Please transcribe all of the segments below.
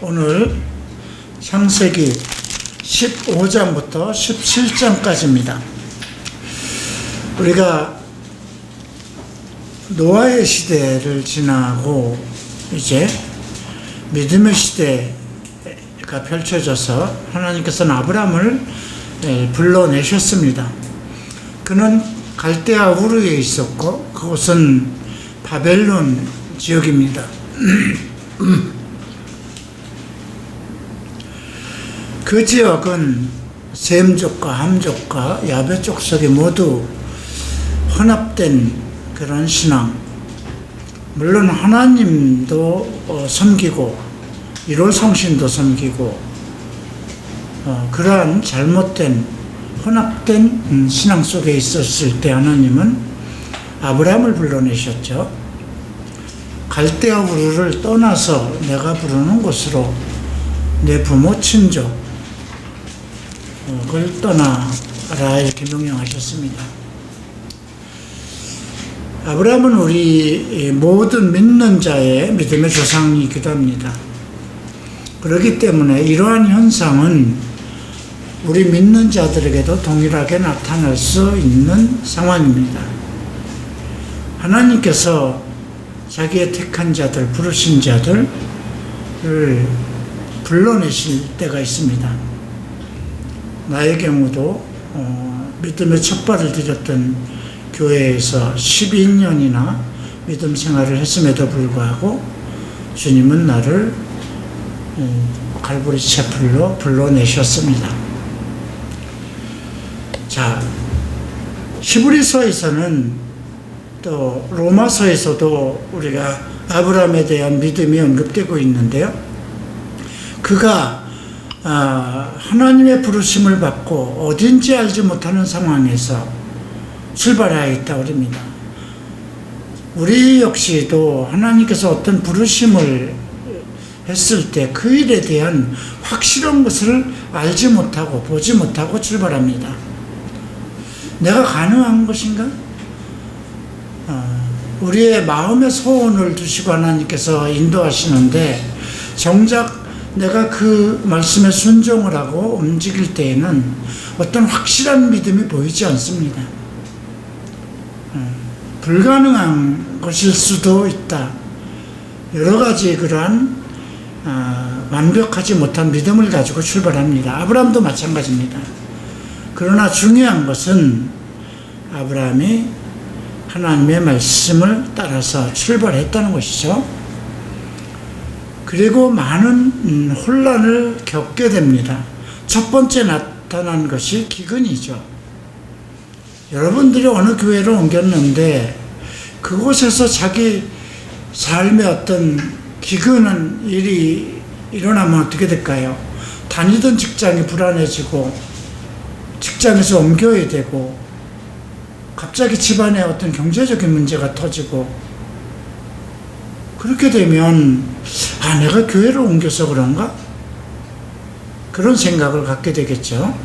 오늘 창세기 15장부터 17장까지입니다. 우리가 노아의 시대를 지나고 이제 믿음의 시대가 펼쳐져서 하나님께서는 아브라함을 불러내셨습니다. 그는 갈대아 우르에 있었고 그곳은 바벨론 지역입니다. 그 지역은 셈족과 함족과 야벳 족속이 모두 혼합된 그런 신앙, 물론 하나님도 섬기고 1월 성신도 섬기고 그러한 잘못된 혼합된 신앙 속에 있었을 때 하나님은 아브라함을 불러내셨죠. 갈대아 우르를 떠나서 내가 부르는 곳으로 내 부모 친족 그걸 떠나라 이렇게 명령하셨습니다. 아브라함은 우리 모든 믿는 자의 믿음의 조상이기도 합니다. 그렇기 때문에 이러한 현상은 우리 믿는 자들에게도 동일하게 나타날 수 있는 상황입니다. 하나님께서 자기의 택한 자들, 부르신 자들을 불러내실 때가 있습니다. 나의 경우도 믿음의 첫 발을 들였던 교회에서 12년이나 믿음 생활을 했음에도 불구하고 주님은 나를 갈보리 채플로 불러내셨습니다. 자, 히브리서에서는 또 로마서에서도 우리가 아브라함에 대한 믿음이 언급되고 있는데요. 그가 하나님의 부르심을 받고 어딘지 알지 못하는 상황에서 출발하였다 그럽니다. 우리 역시도 하나님께서 어떤 부르심을 했을 때 그 일에 대한 확실한 것을 알지 못하고 보지 못하고 출발합니다. 내가 가능한 것인가? 우리의 마음의 소원을 두시고 하나님께서 인도하시는데 정작 내가 그 말씀에 순종을 하고 움직일 때에는 어떤 확실한 믿음이 보이지 않습니다. 불가능한 것일 수도 있다. 여러 가지 그러한 완벽하지 못한 믿음을 가지고 출발합니다. 아브라함도 마찬가지입니다. 그러나 중요한 것은 아브라함이 하나님의 말씀을 따라서 출발했다는 것이죠. 그리고 많은 혼란을 겪게 됩니다. 첫 번째 나타난 것이 기근이죠. 여러분들이 어느 교회를 옮겼는데 그곳에서 자기 삶의 어떤 기근한 일이 일어나면 어떻게 될까요? 다니던 직장이 불안해지고 직장에서 옮겨야 되고 갑자기 집안에 어떤 경제적인 문제가 터지고 그렇게 되면 내가 교회를 옮겨서 그런가? 그런 생각을 갖게 되겠죠.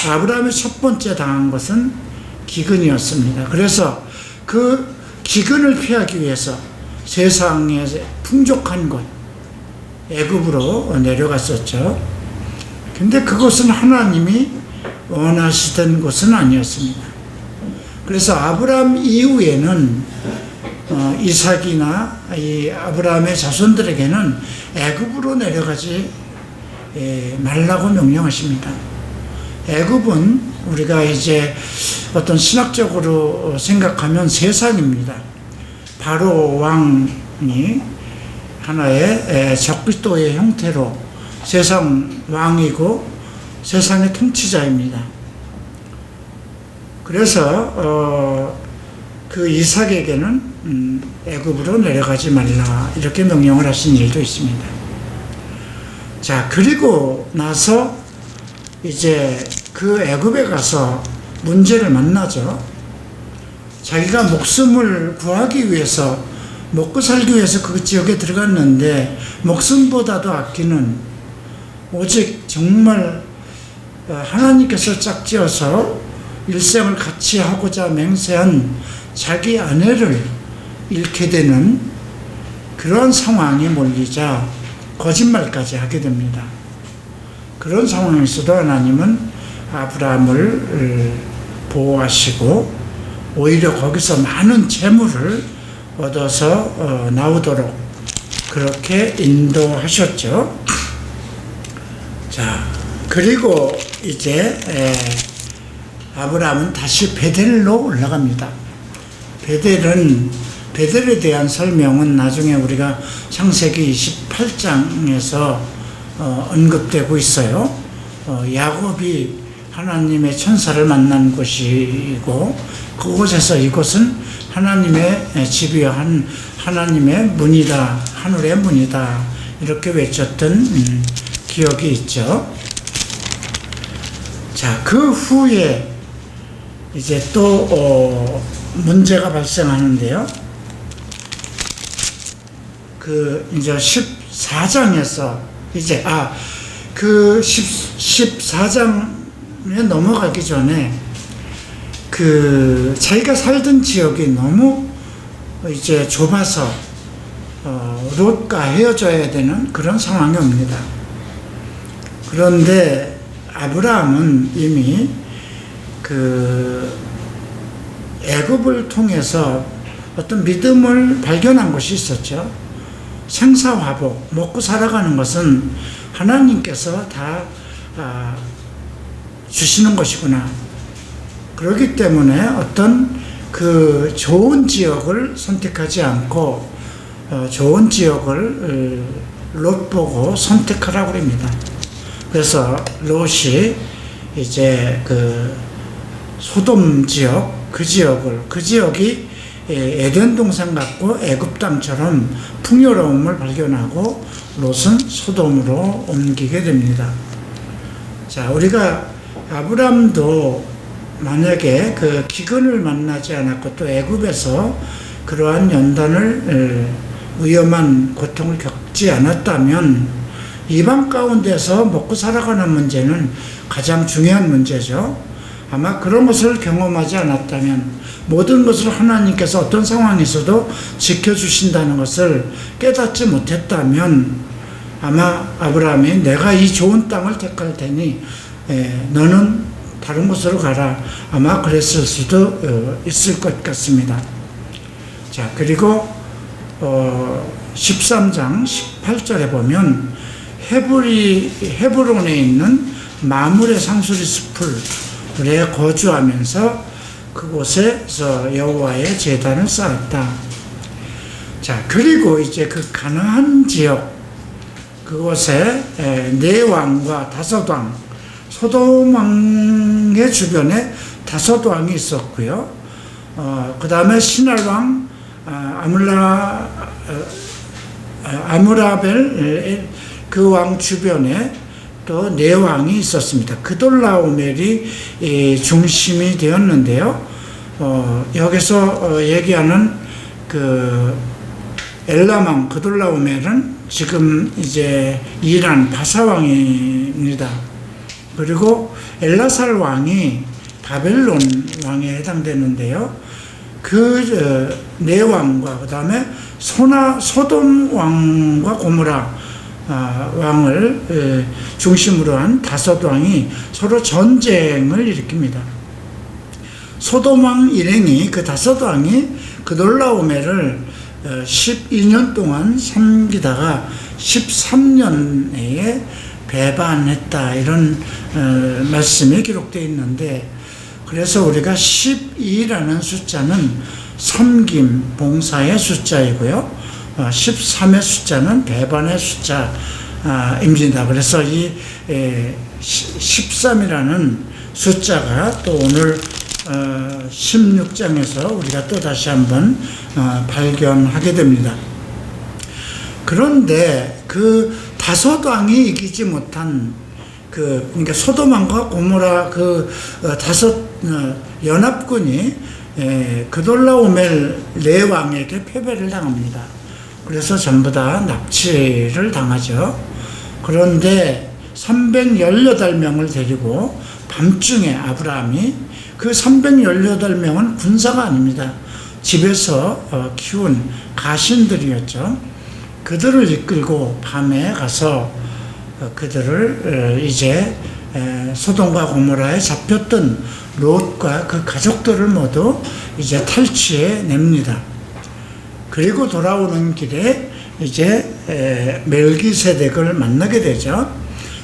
아브라함이 첫 번째 당한 것은 기근이었습니다. 그래서 그 기근을 피하기 위해서 세상의 풍족한 곳 애굽으로 내려갔었죠. 근데 그것은 하나님이 원하시던 곳은 아니었습니다. 그래서 아브라함 이후에는 이삭이나 이 아브라함의 자손들에게는 애굽으로 내려가지 말라고 명령하십니다. 애굽은 우리가 이제 어떤 신학적으로 생각하면 세상입니다. 바로 왕이 하나의 적그리스도의 형태로 세상 왕이고 세상의 통치자입니다. 그래서 그 이삭에게는 애굽으로 내려가지 말라 이렇게 명령을 하신 일도 있습니다. 자, 그리고 나서 이제 그 애굽에 가서 문제를 만나죠. 자기가 목숨을 구하기 위해서 먹고 살기 위해서 그 지역에 들어갔는데 목숨보다도 아끼는 오직 정말 하나님께서 짝지어서 일생을 같이 하고자 맹세한 자기 아내를 잃게 되는 그런 상황에 몰리자 거짓말까지 하게 됩니다. 그런 상황에서도 하나님은 아브라함을 보호하시고 오히려 거기서 많은 재물을 얻어서 나오도록 그렇게 인도하셨죠. 자, 그리고 이제 아브라함은 다시 베델로 올라갑니다. 베델에 대한 설명은 나중에 우리가 창세기 28장에서 언급되고 있어요. 야곱이 하나님의 천사를 만난 곳이고 그곳에서 이곳은 하나님의 집이여 하나님의 문이다, 하늘의 문이다 이렇게 외쳤던 기억이 있죠. 자, 그 후에 이제 또 문제가 발생하는데요. 이제 14장에서 이제 그 14장에 넘어가기 전에 자기가 살던 지역이 너무 이제 좁아서 롯과 헤어져야 되는 그런 상황이 옵니다. 그런데 아브라함은 이미 애굽을 통해서 어떤 믿음을 발견한 것이 있었죠. 생사화복, 먹고 살아가는 것은 하나님께서 다 주시는 것이구나. 그렇기 때문에 어떤 좋은 지역을 선택하지 않고 좋은 지역을 롯 보고 선택하라고 합니다. 그래서 롯이 이제 소돔 지역, 그 지역이 에덴 동산 같고 애굽 땅처럼 풍요로움을 발견하고 롯은 소돔으로 옮기게 됩니다. 자, 우리가 아브람도 만약에 기근을 만나지 않았고 또 애굽에서 그러한 연단을 위험한 고통을 겪지 않았다면 이방 가운데서 먹고 살아가는 문제는 가장 중요한 문제죠. 아마 그런 것을 경험하지 않았다면 모든 것을 하나님께서 어떤 상황에서도 지켜주신다는 것을 깨닫지 못했다면 아마 아브라함이 내가 이 좋은 땅을 택할 테니 너는 다른 곳으로 가라 아마 그랬을 수도 있을 것 같습니다. 자, 그리고 13장 18절에 보면 헤브론에 있는 마므레 상수리 숲에 거주하면서 그곳에서 여호와의 제단을 쌓았다. 자, 그리고 이제 가나안 지역 그곳에 네 왕과 다섯 왕, 소돔 왕의 주변에 다섯 왕이 있었고요. 그 다음에 시날 왕 아므라벨 그 왕 주변에 또 네 왕이 있었습니다. 그돌라오멜이 중심이 되었는데요. 여기서 얘기하는 엘람왕 그돌라오멜은 지금 이제 이란 바사왕입니다. 그리고 엘라살 왕이 바벨론 왕에 해당되는데요. 네 왕과 그 다음에 소돔 왕과 고모라 왕을 중심으로 한 다섯 왕이 서로 전쟁을 일으킵니다. 소돔 왕 일행이 그 다섯 왕이 그돌라오멜을 12년 동안 섬기다가 13년에 배반했다 이런 말씀이 기록되어 있는데 그래서 우리가 12라는 숫자는 섬김, 봉사의 숫자이고요. 13의 숫자는 배반의 숫자입니다. 그래서 이 13이라는 숫자가 또 오늘 16장에서 우리가 또 다시 한번 발견하게 됩니다. 그런데 다섯 왕이 이기지 못한 그러니까 소돔왕과 고모라 다섯 연합군이 그돌라오멜 네 왕에게 패배를 당합니다. 그래서 전부 다 납치를 당하죠. 그런데 318명을 데리고 밤중에 아브라함이 그 318명은 군사가 아닙니다. 집에서 키운 가신들이었죠. 그들을 이끌고 밤에 가서 그들을 이제 소돔과 고모라에 잡혔던 롯과 그 가족들을 모두 이제 탈취해 냅니다. 그리고 돌아오는 길에 이제 멜기세덱을 만나게 되죠.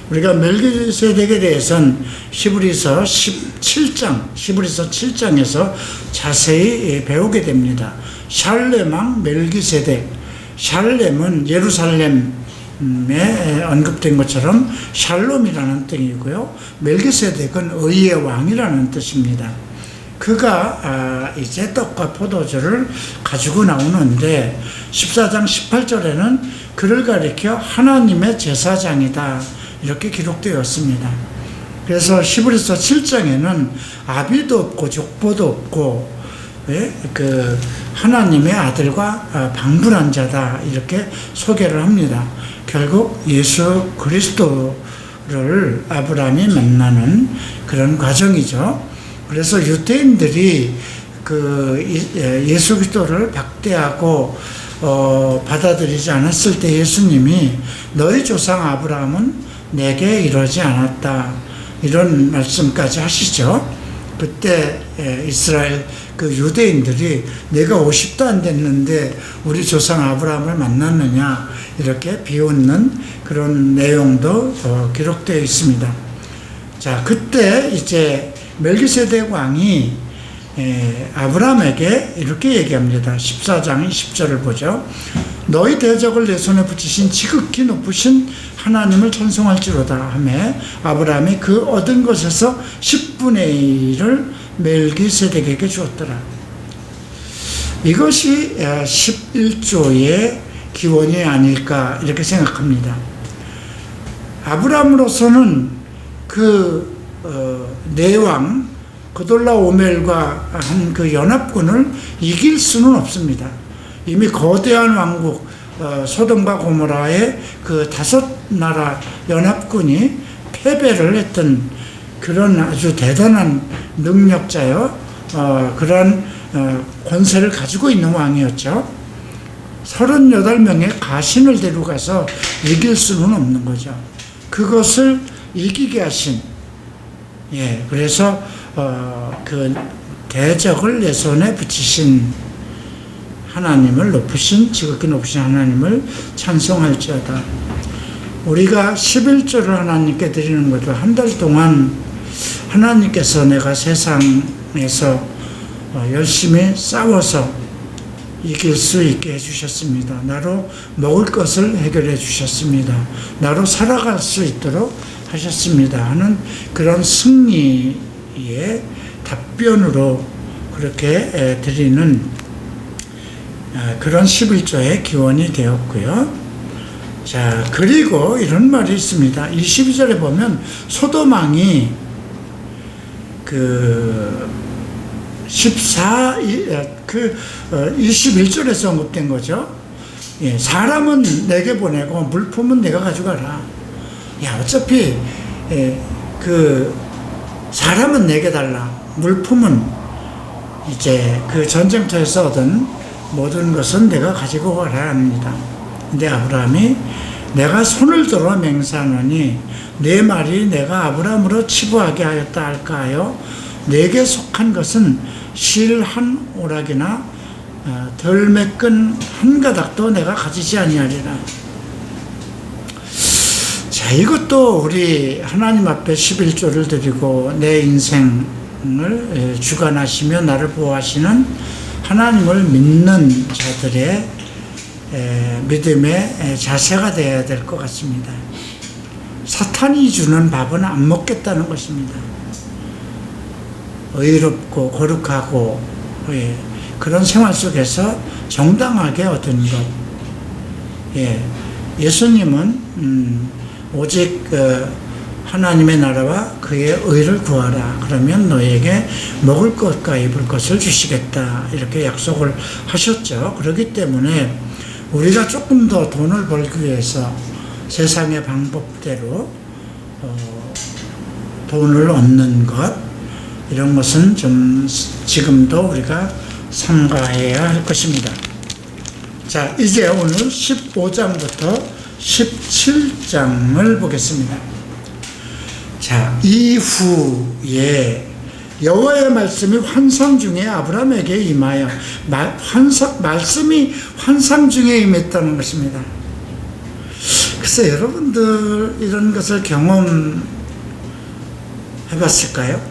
우리가 멜기세덱에 대해서는 히브리서 7장에서 자세히 배우게 됩니다. 샬렘 왕 멜기세덱. 샬렘은 예루살렘에 언급된 것처럼 샬롬이라는 뜻이고요. 멜기세덱은 의의 왕이라는 뜻입니다. 그가 이제 떡과 포도주를 가지고 나오는데 14장 18절에는 그를 가리켜 하나님의 제사장이다 이렇게 기록되었습니다. 그래서 히브리서 7장에는 아비도 없고 족보도 없고 그 하나님의 아들과 방불한 자다 이렇게 소개를 합니다. 결국 예수 그리스도를 아브라함이 만나는 그런 과정이죠. 그래서 유대인들이 그 예수 그리스도를 박대하고 받아들이지 않았을 때 예수님이 너희 조상 아브라함은 내게 이러지 않았다 이런 말씀까지 하시죠. 그때 이스라엘 그 유대인들이 내가 50도 안 됐는데 우리 조상 아브라함을 만났느냐 이렇게 비웃는 그런 내용도 기록되어 있습니다. 자, 그때 이제 멜기세덱 왕이 아브라함에게 이렇게 얘기합니다. 14장 10절을 보죠. 너희 대적을 내 손에 붙이신 지극히 높으신 하나님을 찬송할지로다 하며 아브라함이 그 얻은 것에서 10분의 1을 멜기세덱에게 주었더라. 이것이 11조의 기원이 아닐까 이렇게 생각합니다. 아브라함으로서는 그 내왕 그돌라오멜과 한 그 연합군을 이길 수는 없습니다. 이미 거대한 왕국 소돔과 고모라의 그 5나라 연합군이 패배를 했던 그런 아주 대단한 능력자요. 그런 권세를 가지고 있는 왕이었죠. 38명의 가신을 데려가서 이길 수는 없는 거죠. 그것을 이기게 하신 그래서 그 대적을 내 손에 붙이신 하나님을 높으신 지극히 높으신 하나님을 찬송할지어다. 우리가 11조를 하나님께 드리는 것도 한 달 동안 하나님께서 내가 세상에서 열심히 싸워서 이길 수 있게 해주셨습니다. 나로 먹을 것을 해결해 주셨습니다. 나로 살아갈 수 있도록 하셨습니다 하는 그런 승리의 답변으로 그렇게 드리는 그런 11조의 기원이 되었고요. 자, 그리고 이런 말이 있습니다. 22절에 보면 소돔왕이 그 21절에서 언급된 거죠. 사람은 내게 보내고 물품은 내가 가져가라. 어차피 그 사람은 내게 달라. 물품은 이제 그 전쟁터에서 얻은 모든 것은 내가 가지고 가라 합니다. 근데 아브라함이 내가 손을 들어 맹세하노니 내 말이 내가 아브라함으로 치부하게 하였다 할까 하여 내게 속한 것은 실 한 오락이나 덜 매끈 한 가닥도 내가 가지지 아니하리라. 자, 이것도 우리 하나님 앞에 11조를 드리고 내 인생을 주관하시며 나를 보호하시는 하나님을 믿는 자들의 믿음의 자세가 되어야 될 것 같습니다. 사탄이 주는 밥은 안 먹겠다는 것입니다. 의롭고 거룩하고 그런 생활 속에서 정당하게 얻은 것. 예수님은 오직 하나님의 나라와 그의 의를 구하라. 그러면 너에게 먹을 것과 입을 것을 주시겠다. 이렇게 약속을 하셨죠. 그렇기 때문에 우리가 조금 더 돈을 벌기 위해서 세상의 방법대로 돈을 얻는 것, 이런 것은 좀 지금도 우리가 삼가해야 할 것입니다. 자, 이제 오늘 15장부터 17장을 보겠습니다. 자, 이후에 여호와의 말씀이 환상 중에 아브라함에게 임하여, 말씀이 환상 중에 임했다는 것입니다. 글쎄, 여러분들 이런 것을 경험해 봤을까요?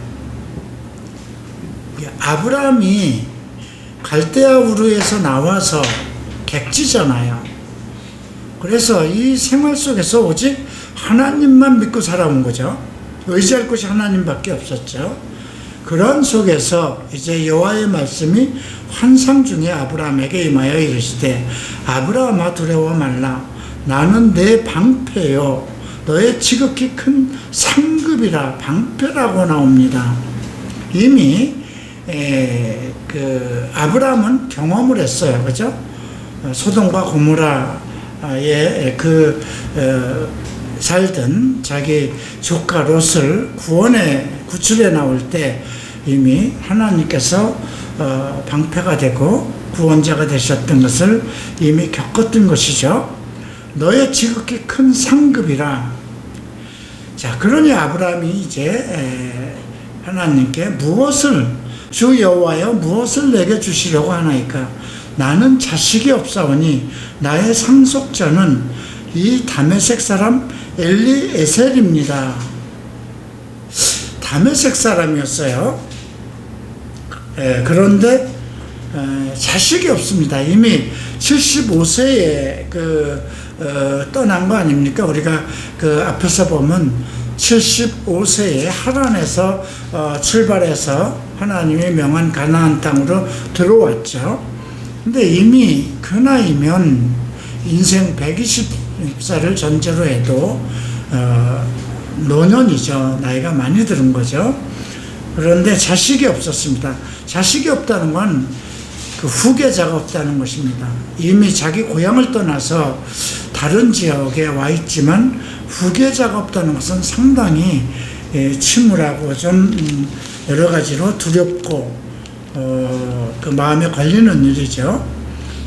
아브라함이 갈대아 우르에서 나와서 객지잖아요. 그래서 이 생활 속에서 오직 하나님만 믿고 살아온 거죠. 의지할 곳이 하나님밖에 없었죠. 그런 속에서 이제 여호와의 말씀이 환상 중에 아브라함에게 임하여 이르시되 아브라함아 두려워 말라. 나는 내 방패요 너의 지극히 큰 상급이라. 방패라고 나옵니다. 이미 아브라함은 경험을 했어요. 그죠? 소돔과 고모라에 살던 자기 조카 롯을 구출해 나올 때 이미 하나님께서 방패가 되고 구원자가 되셨던 것을 이미 겪었던 것이죠. 너의 지극히 큰 상급이라. 자, 그러니 아브라함이 이제 하나님께 주 여호와여 무엇을 내게 주시려고 하나이까. 나는 자식이 없사오니 나의 상속자는 이 다메섹 사람 엘리에셀입니다. 다메섹 사람이었어요. 그런데 자식이 없습니다. 이미 75세에 떠난 거 아닙니까? 우리가 앞에서 보면 75세에 하란에서 출발해서 하나님이 명한 가나안 땅으로 들어왔죠. 근데 이미 그 나이면 인생 120살을 전제로 해도 노년이죠. 나이가 많이 들은 거죠. 그런데 자식이 없었습니다. 자식이 없다는 건 후계자가 없다는 것입니다. 이미 자기 고향을 떠나서 다른 지역에 와 있지만 후계자가 없다는 것은 상당히 침울하고 좀 여러 가지로 두렵고 마음에 걸리는 일이죠.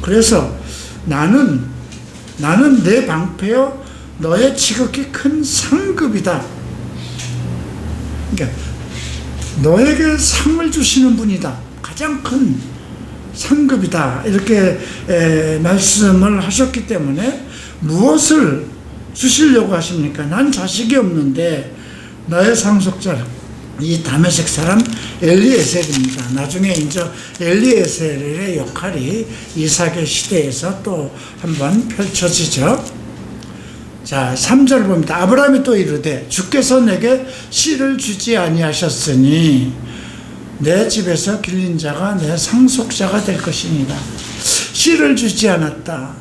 그래서 나는 내 방패요 너의 지극히 큰 상급이다. 그러니까 너에게 상을 주시는 분이다. 가장 큰 상급이다. 이렇게 말씀을 하셨기 때문에 무엇을 주시려고 하십니까? 난 자식이 없는데 너의 상속자 이 다메섹 사람 엘리에셀입니다. 나중에 이제 엘리에셀의 역할이 이삭의 시대에서 또 한번 펼쳐지죠. 자, 3절 봅니다. 아브라함이 또 이르되 주께서 내게 씨를 주지 아니하셨으니 내 집에서 길린 자가 내 상속자가 될 것이니라. 씨를 주지 않았다.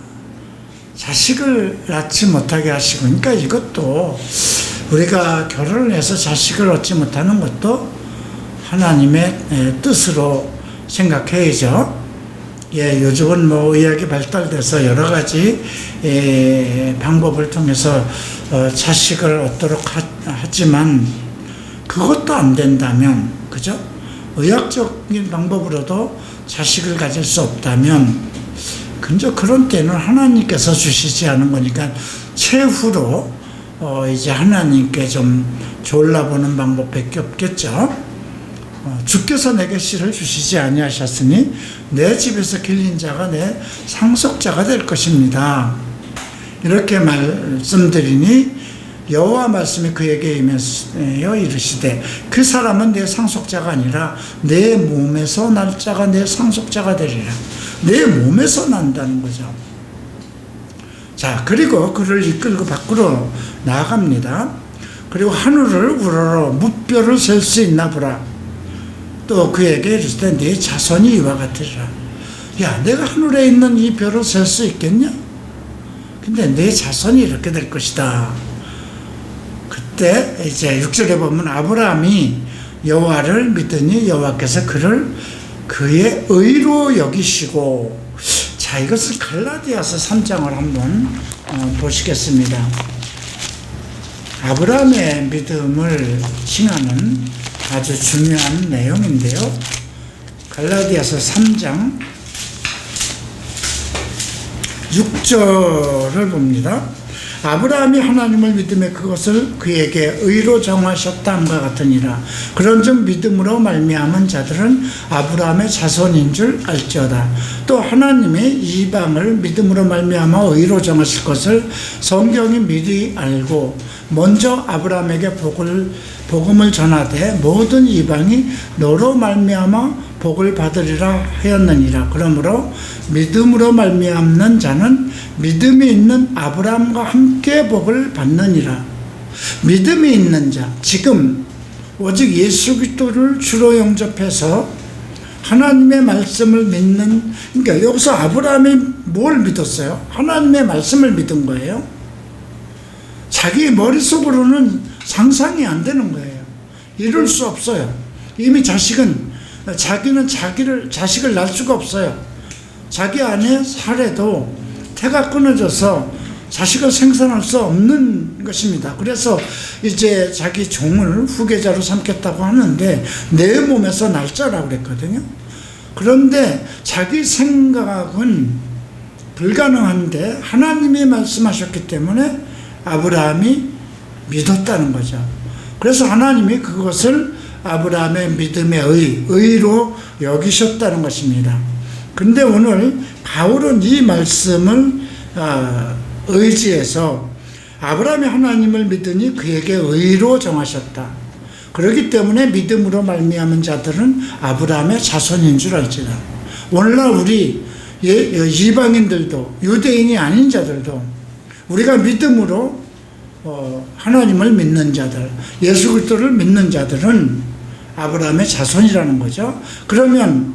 자식을 낳지 못하게 하시고, 그러니까 이것도 우리가 결혼을 해서 자식을 얻지 못하는 것도 하나님의 뜻으로 생각해야죠. 요즘은 의학이 발달돼서 여러 가지 방법을 통해서 자식을 얻도록 하지만 그것도 안 된다면, 그죠? 의학적인 방법으로도 자식을 가질 수 없다면 근저 그런 때는 하나님께서 주시지 않은 거니까 최후로 이제 하나님께 좀 졸라보는 방법밖에 없겠죠. 주께서 내게 씨를 주시지 아니하셨으니 내 집에서 길린 자가 내 상속자가 될 것입니다. 이렇게 말씀드리니 여호와 말씀이 그에게 임하여 이르시되 그 사람은 내 상속자가 아니라 내 몸에서 날 자가 내 상속자가 되리라. 내 몸에서 난다는 거죠. 자, 그리고 그를 이끌고 밖으로 나아갑니다. 그리고 하늘을 우러러 무뼈를 셀 수 있나 보라. 또 그에게 이르시되 네 자손이 이와 같으리라. 야, 내가 하늘에 있는 이 별을 셀 수 있겠냐? 근데 내 자손이 이렇게 될 것이다. 그때 이제 6절에 보면 아브라함이 여호와를 믿으니 여호와께서 그를 그의 의로 여기시고. 자, 이것을 갈라디아서 3장을 한번 보시겠습니다. 아브라함의 믿음을 칭하는 아주 중요한 내용인데요. 갈라디아서 3장 6절을 봅니다. 아브라함이 하나님을 믿음에 그것을 그에게 의로 정하셨다함과 같으니라. 그런즉 믿음으로 말미암은 자들은 아브라함의 자손인 줄 알지어다. 또 하나님의 이방을 믿음으로 말미암아 의로 정하실 것을 성경이 미리 알고 먼저 아브라함에게 복음을 전하되 모든 이방이 너로 말미암아 복을 받으리라 하였느니라. 그러므로 믿음으로 말미암는 자는 믿음이 있는 아브라함과 함께 복을 받느니라. 믿음이 있는 자, 지금 오직 예수 그리스도를 주로 영접해서 하나님의 말씀을 믿는, 그러니까 여기서 아브라함이 뭘 믿었어요? 하나님의 말씀을 믿은 거예요. 자기 머릿속으로는 상상이 안 되는 거예요. 이룰 수 없어요. 이미 자기는 자식을 낳을 수가 없어요. 자기 아내 사례도 태가 끊어져서 자식을 생산할 수 없는 것입니다. 그래서 이제 자기 종을 후계자로 삼겠다고 하는데 내 몸에서 날짜라고 그랬거든요. 그런데 자기 생각은 불가능한데 하나님이 말씀하셨기 때문에 아브라함이 믿었다는 거죠. 그래서 하나님이 그것을 아브라함의 믿음의 의로 여기셨다는 것입니다. 근데 오늘 바울은 이 말씀을 의지해서 아브라함이 하나님을 믿으니 그에게 의로 정하셨다. 그렇기 때문에 믿음으로 말미암은 자들은 아브라함의 자손인 줄 알지라. 오늘날 우리 이방인들도 유대인이 아닌 자들도 우리가 믿음으로 하나님을 믿는 자들, 예수 그리스도를 믿는 자들은 아브라함의 자손이라는 거죠. 그러면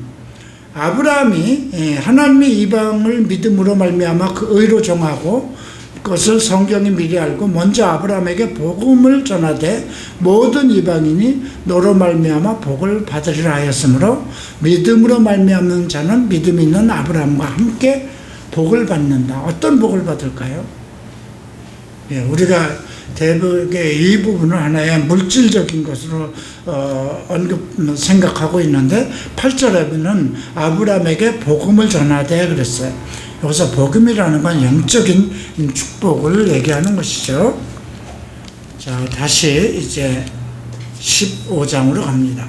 아브라함이 하나님의 이방을 믿음으로 말미암아 그 의로 정하고 그것을 성경이 미리 알고 먼저 아브라함에게 복음을 전하되 모든 이방인이 너로 말미암아 복을 받으리라 하였으므로 믿음으로 말미암는 자는 믿음 있는 아브라함과 함께 복을 받는다. 어떤 복을 받을까요? 우리가 대북의 이 부분을 하나의 물질적인 것으로 생각하고 있는데 8절에는 아브라함에게 복음을 전하되 그랬어요. 여기서 복음이라는 건 영적인 축복을 얘기하는 것이죠. 자, 다시 이제 15장으로 갑니다.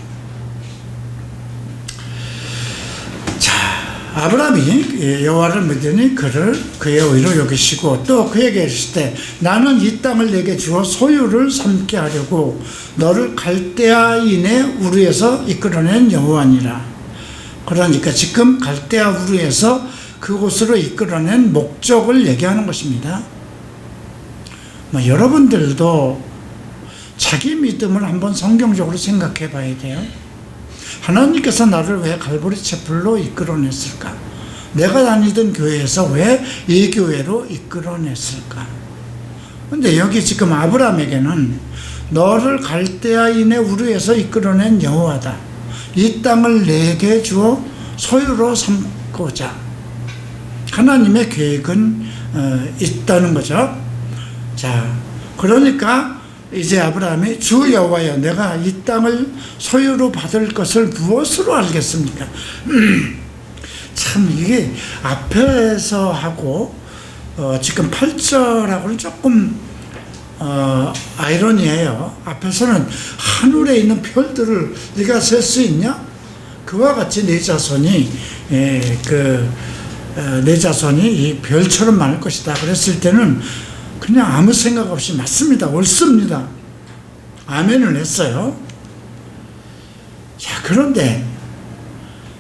아브라함이 여호와를 믿으니 그를 그의 의로 여기시고 또 그에게 이르시되 나는 이 땅을 내게 주어 소유를 삼게 하려고 너를 갈대아인의 우르에서 이끌어낸 여호와니라. 그러니까 지금 갈대아 우르에서 그곳으로 이끌어낸 목적을 얘기하는 것입니다. 여러분들도 자기 믿음을 한번 성경적으로 생각해 봐야 돼요. 하나님께서 나를 왜 갈보리 채플로 이끌어냈을까? 내가 다니던 교회에서 왜 이 교회로 이끌어냈을까? 근데 여기 지금 아브라함에게는 너를 갈대아인의 우르에서 이끌어낸 여호와다. 이 땅을 내게 주어 소유로 삼고자 하나님의 계획은 있다는 거죠. 자, 그러니까 이제 아브라함이 주 여호와여 내가 이 땅을 소유로 받을 것을 무엇으로 알겠습니까? 참 이게 앞에서 하고 지금 8절하고는 조금 아이러니해요. 앞에서는 하늘에 있는 별들을 네가 셀 수 있냐? 그와 같이 내 자손이 내 자손이 이 별처럼 많을 것이다. 그랬을 때는 그냥 아무 생각 없이 맞습니다. 옳습니다. 아멘을 했어요. 자, 그런데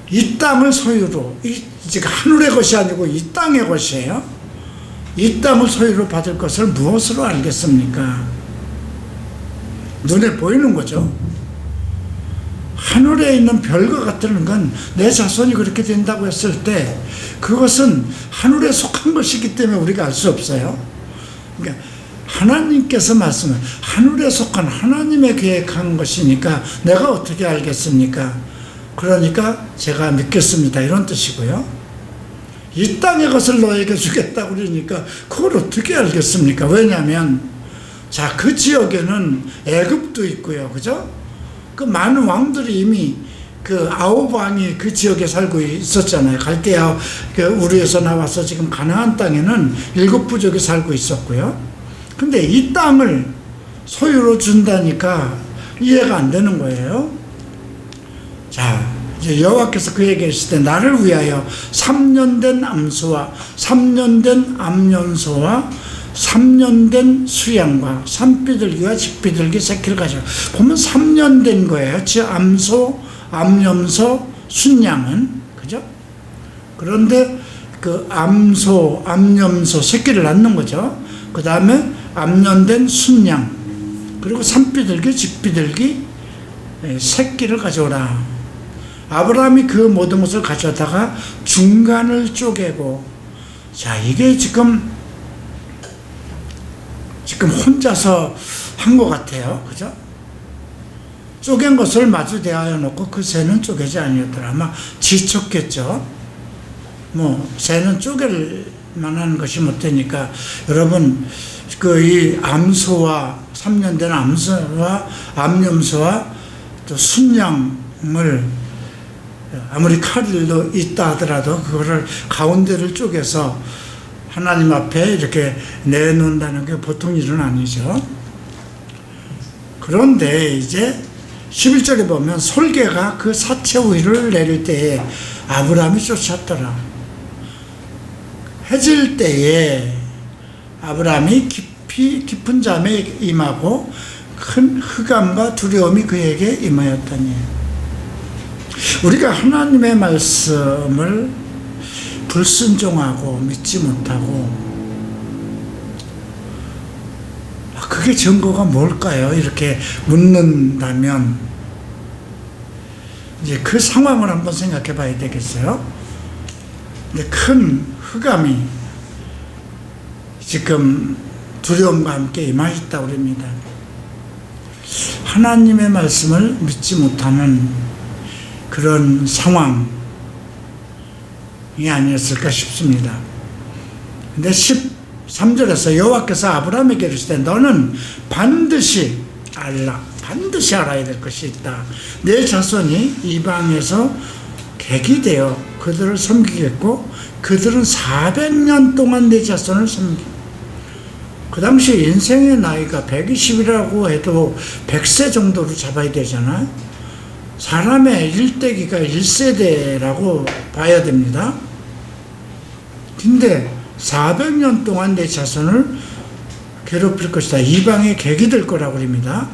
이 땅을 소유로, 이제 하늘의 것이 아니고 이 땅의 것이에요. 이 땅을 소유로 받을 것을 무엇으로 알겠습니까? 눈에 보이는 거죠. 하늘에 있는 별과 같은 건 내 자손이 그렇게 된다고 했을 때 그것은 하늘에 속한 것이기 때문에 우리가 알 수 없어요. 그러니까 하나님께서 말씀을 하늘에 속한 하나님의 계획한 것이니까 내가 어떻게 알겠습니까? 그러니까 제가 믿겠습니다. 이런 뜻이고요. 이 땅의 것을 너에게 주겠다고 그러니까 그걸 어떻게 알겠습니까? 왜냐하면 자, 그 지역에는 애굽도 있고요. 그죠? 그 많은 왕들이 이미 그 아홉 왕이 그 지역에 살고 있었잖아요. 갈대아 그 우르에서 나와서 지금 가나안 땅에는 7부족이 살고 있었고요. 근데 이 땅을 소유로 준다니까 이해가 안 되는 거예요. 자, 이제 여호와께서 그 얘기했을 때 나를 위하여 3년 된 암소와 3년 된 암염소와 3년 된 수양과 산비둘기와 직비둘기 새끼를 가져와. 보면 3년 된 거예요. 즉 암소, 암염소, 순양은, 그죠? 그런데 그 암소, 암염소 새끼를 낳는 거죠. 그 다음에 암년된 순양, 그리고 산비둘기, 직비둘기 새끼를 가져오라. 아브라함이 그 모든 것을 가져다가 중간을 쪼개고, 자, 이게 지금 혼자서 한 것 같아요. 그죠? 쪼갠 것을 마주 대하여 놓고 그 새는 쪼개지 아니었더라. 아마 지쳤겠죠. 뭐 새는 쪼갤 만한 것이 못 되니까, 여러분 그 이 암소와 3년 된 암소와 암염소와 또 순양을 아무리 칼도 있다 하더라도 그거를 가운데를 쪼개서 하나님 앞에 이렇게 내놓는다는 게 보통 일은 아니죠. 그런데 이제 11절에 보면 솔개가 그 사체 위를 내릴 때에 아브라함이 쫓았더라. 해질 때에 아브라함이 깊은 잠에 임하고 큰 흑암과 두려움이 그에게 임하였더니, 우리가 하나님의 말씀을 불순종하고 믿지 못하고, 그게 증거가 뭘까요? 이렇게 묻는다면 이제 그 상황을 한번 생각해 봐야 되겠어요. 근데 큰 흑암이 지금 두려움과 함께 임하였다고 합니다. 하나님의 말씀을 믿지 못하는 그런 상황이 아니었을까 싶습니다. 근데 13절에서 여호와께서 아브라함에게 이르시되 너는 반드시 알아야 될 것이 있다. 내 자손이 이방에서 객이 되어 그들을 섬기겠고 그들은 400년 동안 내 자손을 섬기. 그 당시 인생의 나이가 120이라고 해도 100세 정도로 잡아야 되잖아요. 사람의 일대기가 1세대라고 봐야 됩니다. 근데 400년 동안 내 자손을 괴롭힐 것이다. 이방의 객이 될 거라고 합니다.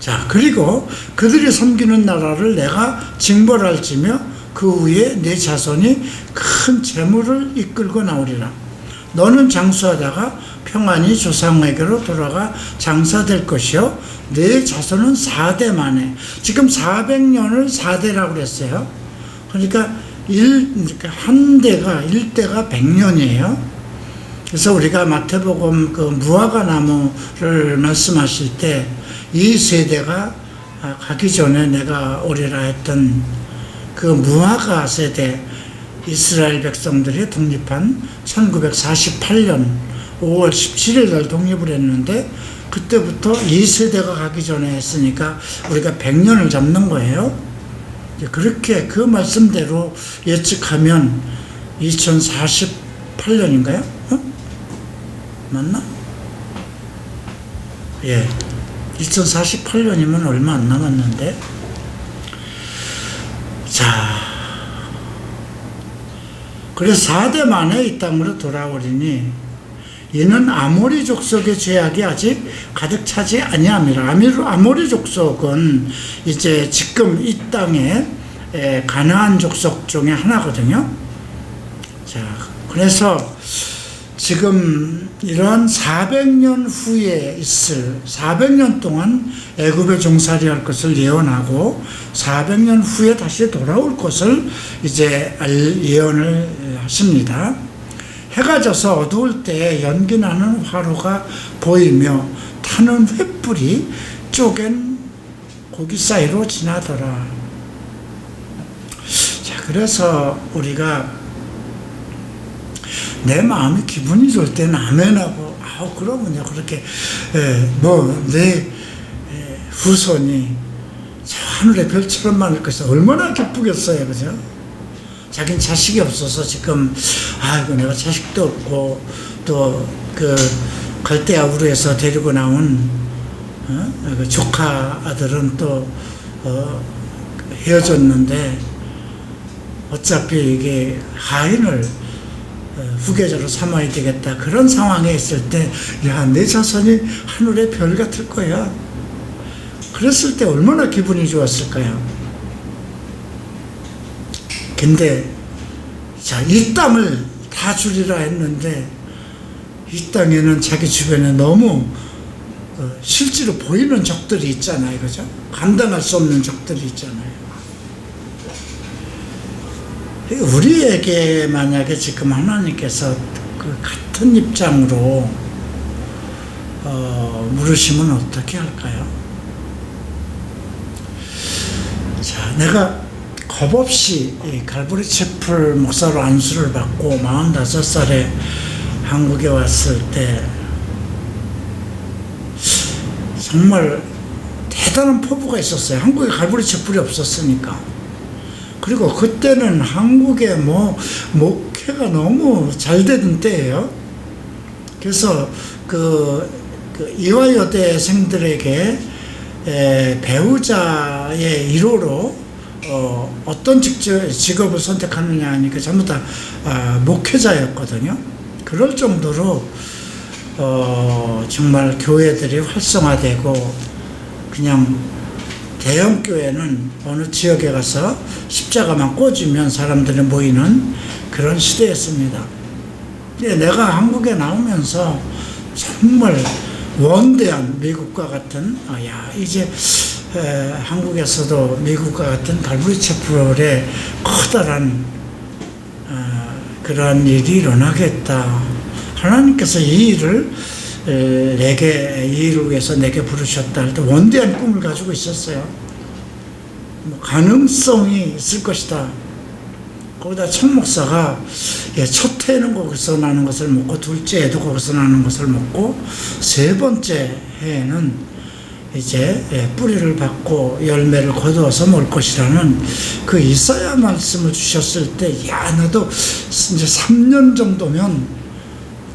자, 그리고 그들이 섬기는 나라를 내가 징벌할지며 그 위에 내 자손이 큰 재물을 이끌고 나오리라. 너는 장수하다가 평안히 조상에게로 돌아가 장사될 것이요 내 자손은 4대 만에, 지금 400년을 4대라고 그랬어요. 그러니까 한 대가 1대가 100년이에요. 그래서 우리가 마태복음 그 무화과 나무를 말씀하실 때 이 세대가 가기 전에 내가 오리라 했던 그 무화과 세대, 이스라엘 백성들이 독립한 1948년 5월 17일 날 독립을 했는데, 그때부터 2세대가 가기 전에 했으니까 우리가 100년을 잡는 거예요. 그렇게 그 말씀대로 예측하면 2048년인가요? 맞나? 예. 2048년이면 얼마 안 남았는데. 자, 그래서 4대 만에 이 땅으로 돌아오리니 이는 아모리 족속의 죄악이 아직 가득 차지 아니함이라. 아모리 족속은 이제 지금 이 땅에 가나안 족속 중에 하나거든요. 자, 그래서 지금 이러한 400년 후에 있을, 400년 동안 애굽에 종살이할 것을 예언하고 400년 후에 다시 돌아올 것을 이제 예언을 하십니다. 해가 져서 어두울 때 연기나는 화로가 보이며 타는 횃불이 쪼갠 고기 사이로 지나더라. 자, 그래서 우리가 내 마음이 기분이 좋을 때는 아멘하고, 그러면요, 그렇게, 내 후손이 저 하늘의 별처럼 많을 것이다. 얼마나 기쁘겠어요, 그죠? 자긴 자식이 없어서 지금, 아이고, 내가 자식도 없고, 또, 갈대아 우르에서 데리고 나온, 그 조카 아들은 또, 헤어졌는데, 어차피 이게 하인을 후계자로 삼아야 되겠다. 그런 상황에 있을 때, 야, 내 자손이 하늘의 별 같을 거야. 그랬을 때 얼마나 기분이 좋았을까요? 근데, 자, 이 땅을 다 주리라 했는데, 이 땅에는 자기 주변에 너무 실제로 보이는 적들이 있잖아요. 그죠? 감당할 수 없는 적들이 있잖아요. 우리에게 만약에 지금 하나님께서 그 같은 입장으로 물으시면 어떻게 할까요? 자, 내가 겁없이 갈보리 채플 목사로 안수를 받고 45살에 한국에 왔을 때 정말 대단한 포부가 있었어요. 한국에 갈보리 채플이 없었으니까. 그리고 그때는 한국에 목회가 너무 잘 되던 때예요. 그래서 이화여대생들에게 배우자의 1호로 어떤 직업을 선택하느냐 하니까 전부 다 목회자였거든요. 그럴 정도로 정말 교회들이 활성화되고, 그냥 대형 교회는 어느 지역에 가서 십자가만 꽂으면 사람들이 모이는 그런 시대였습니다. 내가 한국에 나오면서 정말 원대한 미국과 같은, 이제 한국에서도 미국과 같은 갈보리 채플의 커다란 그런 일이 일어나겠다. 하나님께서 이 일을 위해서 내게 부르셨다 할 때 원대한 꿈을 가지고 있었어요. 가능성이 있을 것이다. 거기다 첫 목사가 첫 해는 거기서 나는 것을 먹고, 둘째 해도 거기서 나는 것을 먹고, 세 번째 해에는 이제 뿌리를 받고 열매를 거두어서 먹을 것이라는 그 이사야 말씀을 주셨을 때, 나도 이제 3년 정도면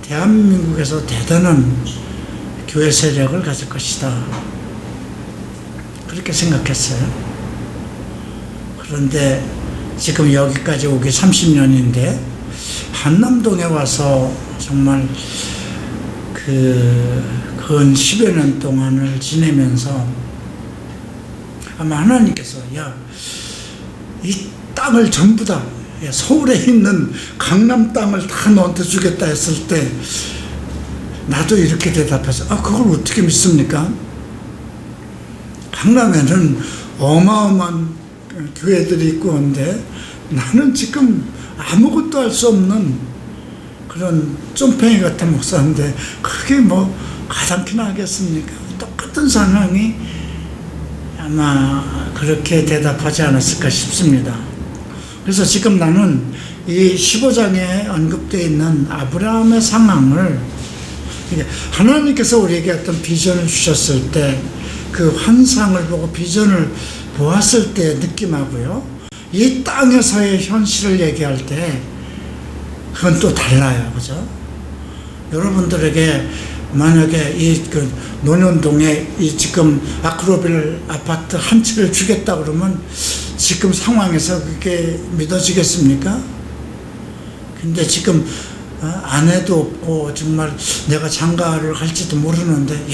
대한민국에서 대단한 교회 세력을 가질 것이다. 그렇게 생각했어요. 그런데 지금 여기까지 오기 30년인데 한남동에 와서 정말 근 10여 년 동안을 지내면서 아마 하나님께서 이 땅을 전부 다, 서울에 있는 강남 땅을 다 너한테 주겠다 했을 때 나도 이렇게 대답해서, 그걸 어떻게 믿습니까? 강남에는 어마어마한 교회들이 있고 한데 나는 지금 아무것도 할 수 없는 그런 쫌팽이 같은 목사인데 그게 가당키나 하겠습니까? 똑같은 상황이 아마 그렇게 대답하지 않았을까 싶습니다. 그래서 지금 나는 이 15장에 언급되어 있는 아브라함의 상황을, 하나님께서 우리에게 어떤 비전을 주셨을 때 그 환상을 보고 비전을 보았을 때 느낌하고요, 이 땅에서의 현실을 얘기할 때 그건 또 달라요. 그죠? 여러분들에게 만약에 논현동에 지금 아크로빌 아파트 한 채를 주겠다 그러면 지금 상황에서 그게 믿어지겠습니까? 근데 지금 아내도 없고 정말 내가 장가를 갈지도 모르는데,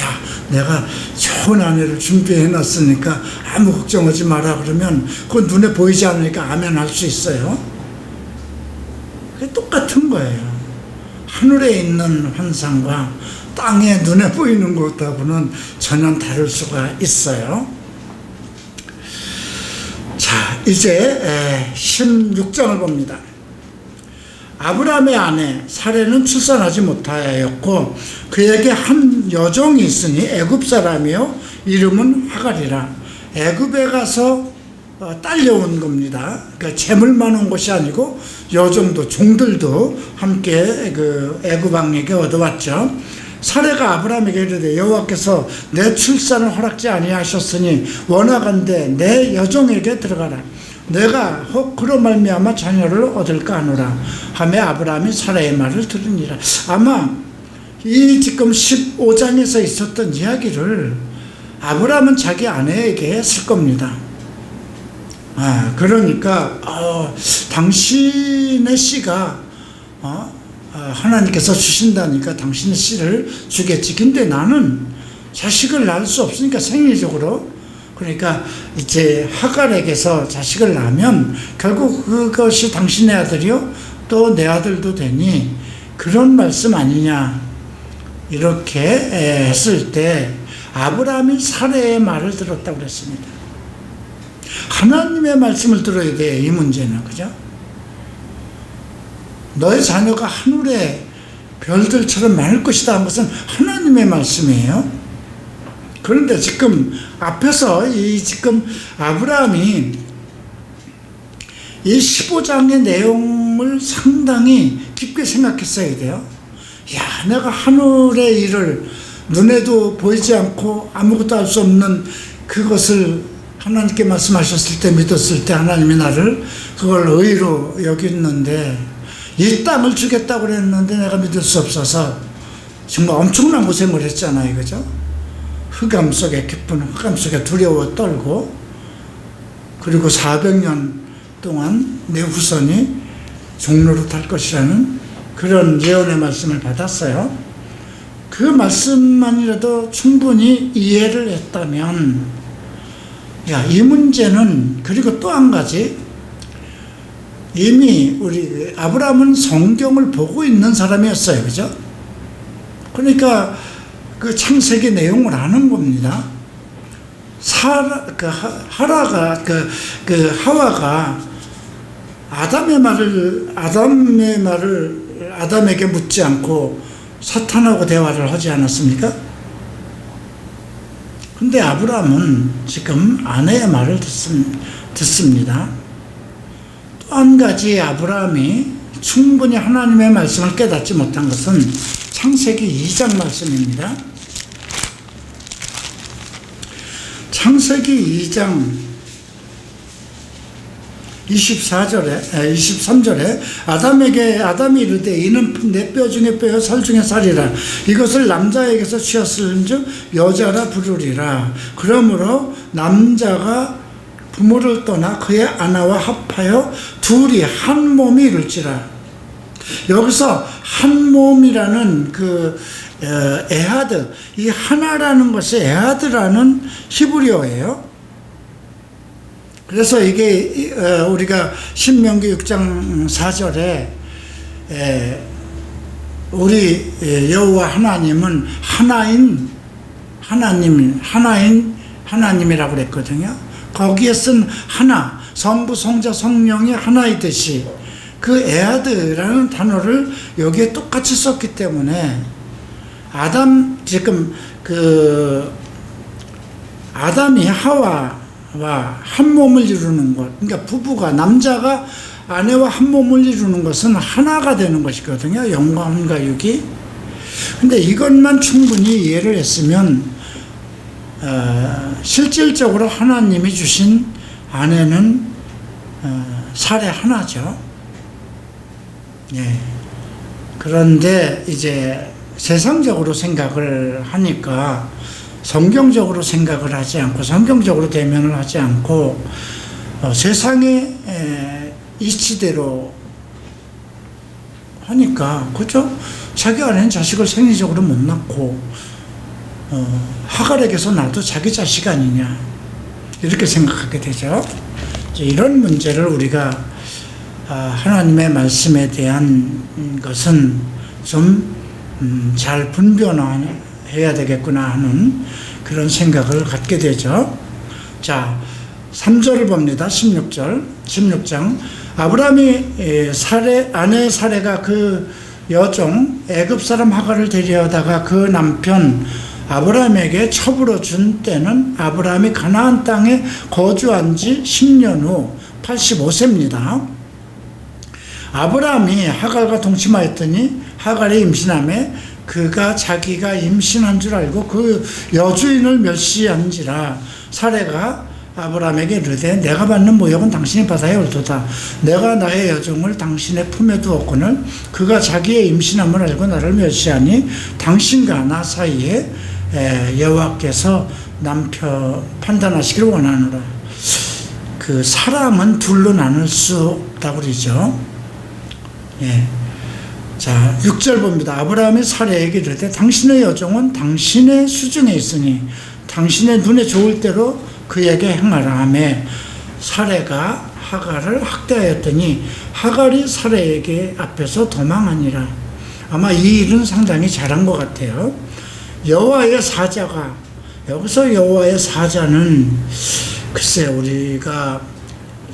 내가 좋은 아내를 준비해 놨으니까 아무 걱정하지 마라 그러면 그건 눈에 보이지 않으니까 아멘 할 수 있어요. 그게 똑같은 거예요. 하늘에 있는 환상과 땅에 눈에 보이는 것하고는 전혀 다를 수가 있어요. 자, 이제 16장을 봅니다. 아브라함의 아내 사레는 출산하지 못하였고 그에게 한 여종이 있으니 애굽 사람이요 이름은 하갈이라. 애굽에 가서 딸려온 겁니다. 그러니까 재물만 온 것이 아니고 여종도, 종들도 함께 애굽 왕에게 얻어왔죠. 사레가 아브라함에게 이르되 여호와께서 내 출산을 허락지 아니하셨으니 원하건대 내 여종에게 들어가라. 내가 혹 그로 말미암아 자녀를 얻을까 하노라 하며 아브라함이 사라의 말을 들으니라. 아마 이 지금 15장에서 있었던 이야기를 아브라함은 자기 아내에게 했을 겁니다. 그러니까 당신의 씨가 하나님께서 주신다니까 당신의 씨를 주겠지. 근데 나는 자식을 낳을 수 없으니까 생리적으로, 그러니까 이제 하갈에게서 자식을 낳으면 결국 그것이 당신의 아들이요 또 내 아들도 되니 그런 말씀 아니냐, 이렇게 했을 때 아브라함이 사레의 말을 들었다고 그랬습니다. 하나님의 말씀을 들어야 돼, 이 문제는. 그죠? 너의 자녀가 하늘의 별들처럼 많을 것이다 한 것은 하나님의 말씀이에요. 그런데 지금 앞에서 지금 아브라함이 이 15장의 내용을 상당히 깊게 생각했어야 돼요. 야, 내가 하늘의 일을 눈에도 보이지 않고 아무것도 할 수 없는 그것을 하나님께 말씀하셨을 때, 믿었을 때 하나님이 나를 그걸 의로 여겼는데, 이 땅을 주겠다고 그랬는데 내가 믿을 수 없어서 정말 엄청난 고생을 했잖아요. 그죠? 흑암 속에, 깊은 흑암 속에 두려워 떨고, 그리고 400년 동안 내 후손이 종로로 탈 것이라는 그런 예언의 말씀을 받았어요. 그 말씀만이라도 충분히 이해를 했다면, 이 문제는, 그리고 또 한 가지, 이미 우리 아브라함은 성경을 보고 있는 사람이었어요. 그죠? 그러니까 그 창세기 내용을 아는 겁니다. 하와가 아담에게 묻지 않고 사탄하고 대화를 하지 않았습니까? 근데 아브라함은 지금 아내의 말을 듣습니다. 또 한 가지 아브라함이 충분히 하나님의 말씀을 깨닫지 못한 것은 창세기 2장 말씀입니다. 창세기 2장 23절에 아담이 이르되 이는 내 뼈 중에 뼈요 살 중에 살이라. 이것을 남자에게서 취했을즉 여자라 부르리라. 그러므로 남자가 부모를 떠나 그의 아내와 합하여 둘이 한 몸이 이룰지라. 여기서 한 몸이라는 그 에하드, 이 하나라는 것이 에하드라는 히브리어예요. 그래서 이게 우리가 신명기 6장 4절에 우리 여호와 하나님은 하나님이라고 그랬거든요. 거기에 쓴 하나, 성부, 성자, 성령이 하나이듯이 그 에하드라는 단어를 여기에 똑같이 썼기 때문에 아담이 하와와 한 몸을 이루는 것, 그러니까 부부가, 남자가 아내와 한 몸을 이루는 것은 하나가 되는 것이거든요. 영과 혼과 육이. 근데 이것만 충분히 이해를 했으면 실질적으로 하나님이 주신 아내는 살에 하나죠. 예. 그런데 이제 세상적으로 생각을 하니까 성경적으로 생각을 하지 않고, 성경적으로 대면을 하지 않고 세상의 이치대로 하니까, 그죠? 자기 아내는 자식을 생리적으로 못 낳고 하갈에게서 나도 자기 자식 아니냐, 이렇게 생각하게 되죠. 이런 문제를 우리가 하나님의 말씀에 대한 것은 좀 잘 분별해야 되겠구나 하는 그런 생각을 갖게 되죠. 자, 3절을 봅니다. 16장. 아브라함이 아내 사레가 그 여종 애굽 사람 하갈을 데려다가 그 남편 아브라함에게 첩으로 준 때는 아브라함이 가나안 땅에 거주한 지 10년 후 85세입니다. 아브라함이 하갈과 동침하였더니 하갈이 임신함에 그가 자기가 임신한 줄 알고 그 여주인을 멸시한지라 사레가 아브라함에게 이르되 내가 받는 모욕은 당신이 받아야 옳도다. 내가 나의 여종을 당신의 품에 두었거늘 그가 자기의 임신함을 알고 나를 멸시하니 당신과 나 사이에 여호와께서 남편 판단하시기를 원하노라. 그 사람은 둘로 나눌 수 없다고 그러죠. 예. 자, 6절 봅니다. 아브라함이 사레에게 이르되 당신의 여종은 당신의 수중에 있으니 당신의 눈에 좋을 대로 그에게 행하라 하매 사레가 하갈을 학대하였더니 하갈이 사레에게 앞에서 도망하니라. 아마 이 일은 상당히 잘한 것 같아요. 여호와의 사자가, 여기서 여호와의 사자는 글쎄 우리가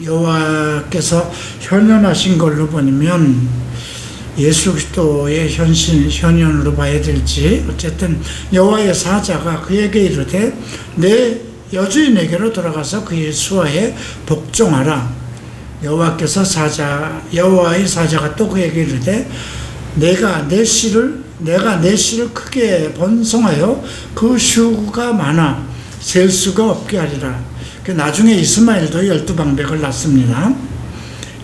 여호와께서 현현하신 걸로 보면 예수 그리스도의 현현으로 봐야 될지, 어쨌든 여호와의 사자가 그에게 이르되 내 여주인에게로 돌아가서 그의 수하에 복종하라. 여호와의 사자가 또 그에게 이르되 내가 내 씨를 크게 번성하여 그 수가 많아 셀 수가 없게 하리라. 나중에 이스마엘도 12방백을 낳습니다.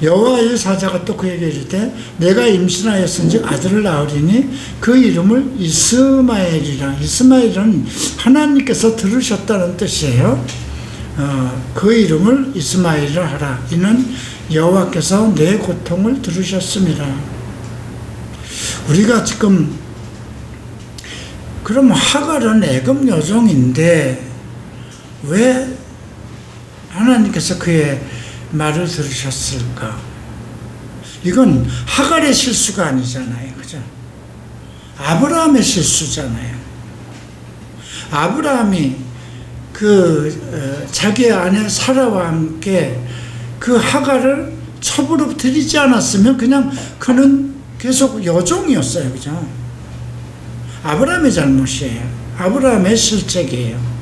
여호와의 사자가 또 그에게 이르되 내가 임신하였은즉 아들을 낳으리니 그 이름을 이스마엘이라. 이스마엘은 하나님께서 들으셨다는 뜻이에요. 그 이름을 이스마엘이라 하라. 이는 여호와께서 내 고통을 들으셨습니다. 우리가 지금 그럼 하갈은 애굽 여종인데 왜 하나님께서 그의 말을 들으셨을까? 이건 하갈의 실수가 아니잖아요. 그죠? 아브라함의 실수잖아요. 아브라함이 자기의 아내 사라와 함께 그 하갈을 첩으로 들이지 않았으면 그냥 그는 계속 여종이었어요. 그죠? 아브라함의 잘못이에요. 아브라함의 실책이에요.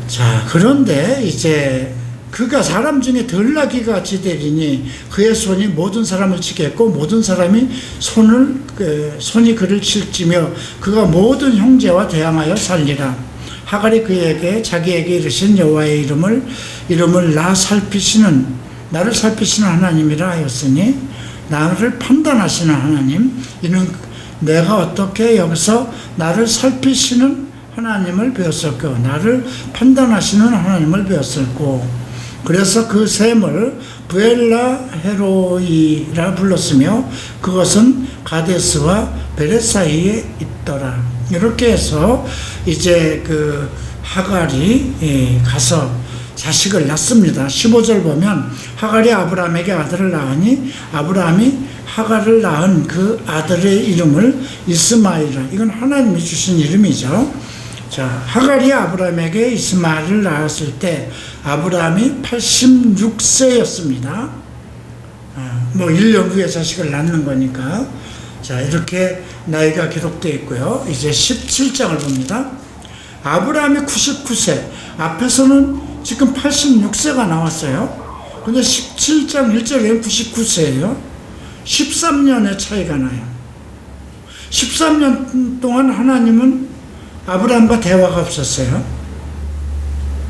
자, 그런데 이제 그가 사람 중에 덜 나기가 같이 되리니 그의 손이 모든 사람을 치겠고 모든 사람이 손이 그를 칠지며 그가 모든 형제와 대항하여 살리라. 하갈이 그에게 자기에게 이르신 여호와의 이름을 나를 살피시는 하나님이라 하였으니 나를 판단하시는 하나님, 이는 내가 어떻게 여기서 나를 살피시는 하나님을 배웠을까? 나를 판단하시는 하나님을 배웠을까? 그래서 그 샘을 부엘라 헤로이라 불렀으며 그것은 가데스와 베렛 사이에 있더라. 이렇게 해서 이제 그 하갈이 가서 자식을 낳습니다. 15절 보면 하갈이 아브라함에게 아들을 낳으니 아브라함이 하갈을 낳은 그 아들의 이름을 이스마엘이라. 이건 하나님이 주신 이름이죠. 자, 하갈이 아브라함에게 이스마엘을 낳았을 때 아브라함이 86세였습니다. 1년 후에 자식을 낳는 거니까. 자, 이렇게 나이가 기록되어 있고요. 이제 17장을 봅니다. 아브라함이 99세, 앞에서는 지금 86세가 나왔어요. 근데 17장 1절에는 99세예요. 13년의 차이가 나요. 13년 동안 하나님은 아브라함과 대화가 없었어요.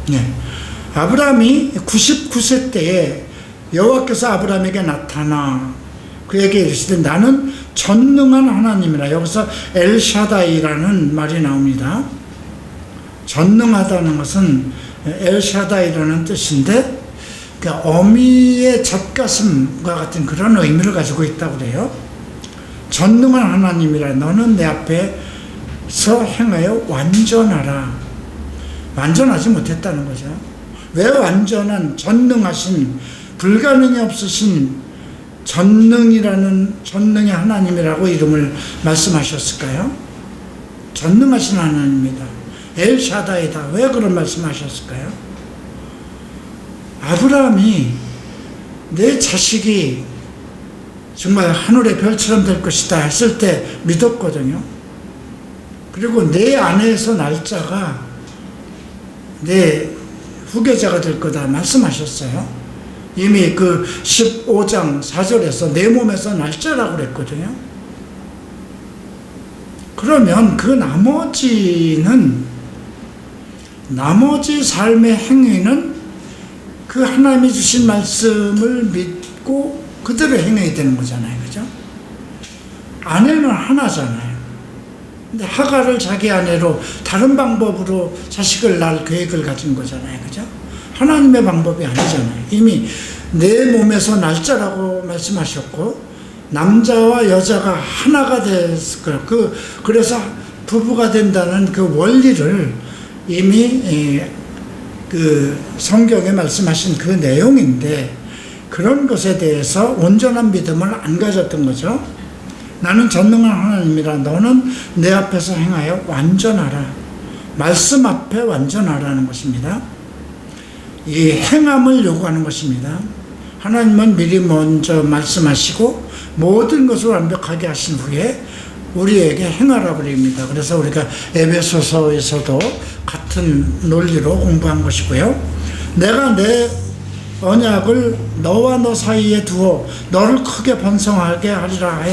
네. 아브라함이 99세 때에 여호와께서 아브라함에게 나타나 그에게 이르시되 나는 전능한 하나님이라. 여기서 엘샤다이라는 말이 나옵니다. 전능하다는 것은 엘샤다이라는 뜻인데 그러니까 어미의 젖가슴과 같은 그런 의미를 가지고 있다고 그래요. 전능한 하나님이라. 너는 내 앞에서 행하여 완전하라. 완전하지 못했다는 거죠. 왜 완전한 전능하신 불가능이 없으신 전능의 하나님이라고 이름을 말씀하셨을까요? 전능하신 하나님이다. 엘샤다이다. 왜 그런 말씀하셨을까요? 아브라함이 내 자식이 정말 하늘의 별처럼 될 것이다 했을 때 믿었거든요. 그리고 내 아내에서 날 자가 내 후계자가 될 거다 말씀하셨어요. 이미 그 15장 4절에서 내 몸에서 날짜라고 그랬거든요. 그러면 그 나머지 삶의 행위는 그 하나님이 주신 말씀을 믿고 그대로 행해야 되는 거잖아요. 그죠? 아내는 하나잖아요. 근데 하가를 자기 아내로 다른 방법으로 자식을 낳을 계획을 가진 거잖아요. 그죠? 하나님의 방법이 아니잖아요. 이미 내 몸에서 날짜라고 말씀하셨고, 남자와 여자가 하나가 됐을 거예요. 그래서 부부가 된다는 그 원리를 이미 그 성경에 말씀하신 그 내용인데, 그런 것에 대해서 온전한 믿음을 안 가졌던 거죠. 나는 전능한 하나님이라 너는 내 앞에서 행하여 완전하라. 말씀 앞에 완전하라는 것입니다. 이 행함을 요구하는 것입니다. 하나님은 미리 먼저 말씀하시고 모든 것을 완벽하게 하신 후에 우리에게 행하라고 그럽니다. 그래서 우리가 에베소서에서도 같은 논리로 공부한 것이고요. 내가 내 언약을 너와 너 사이에 두어 너를 크게 번성하게 하리라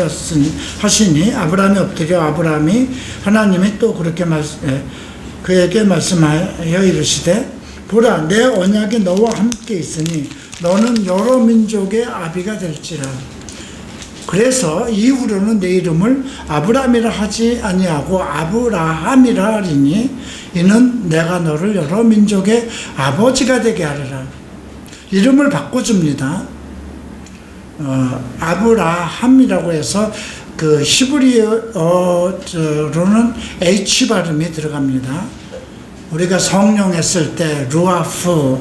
하시니 아브라함이 엎드려 아브라함이 하나님이 또 그렇게 그에게 말씀하여 이르시되 보라 내 언약이 너와 함께 있으니 너는 여러 민족의 아비가 될지라. 그래서 이후로는 내 이름을 아브라함이라 하지 아니하고 아브라함이라 하리니 이는 내가 너를 여러 민족의 아버지가 되게 하리라. 이름을 바꿔줍니다. 아브라함이라고 해서 그 히브리어로는 H 발음이 들어갑니다. 우리가 성령했을 때 루아프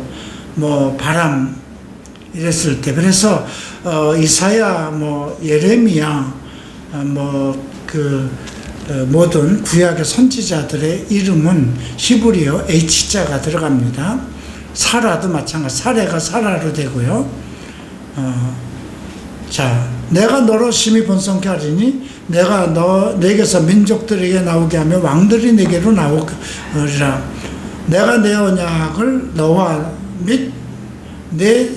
바람 이랬을 때, 그래서 이사야 예레미야 모든 구약의 선지자들의 이름은 히브리어 H자가 들어갑니다. 사라도 마찬가지, 사례가 사라로 되고요. 자, 내가 너로 심히 번성케 하리니 내가 내게서 민족들에게 나오게 하며 왕들이 내게로 나오리라. 내가 내 언약을 너와 및 내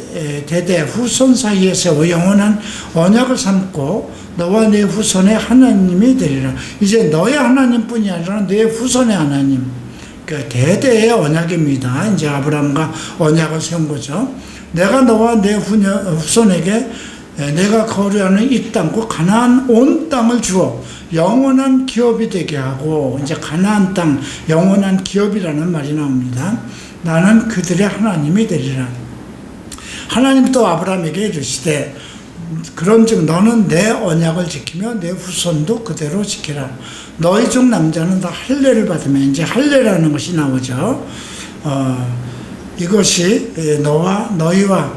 대대 후손 사이에 세워 영원한 언약을 삼고 너와 내 후손의 하나님이 되리라. 이제 너의 하나님뿐이 아니라 내 후손의 하나님, 그 대대의 언약입니다. 이제 아브라함과 언약을 세운 거죠. 내가 너와 내 후손에게 내가 거류하는 이 땅, 곧 가나안 온 땅을 주어 영원한 기업이 되게 하고, 이제 가나안 땅 영원한 기업이라는 말이 나옵니다. 나는 그들의 하나님이 되리라. 하나님 또 아브라함에게 이르시되 그런즉 너는 내 언약을 지키며 내 후손도 그대로 지키라. 너희 중 남자는 다 할례를 받으면, 이제 할례라는 것이 나오죠. 이것이 나와 너희와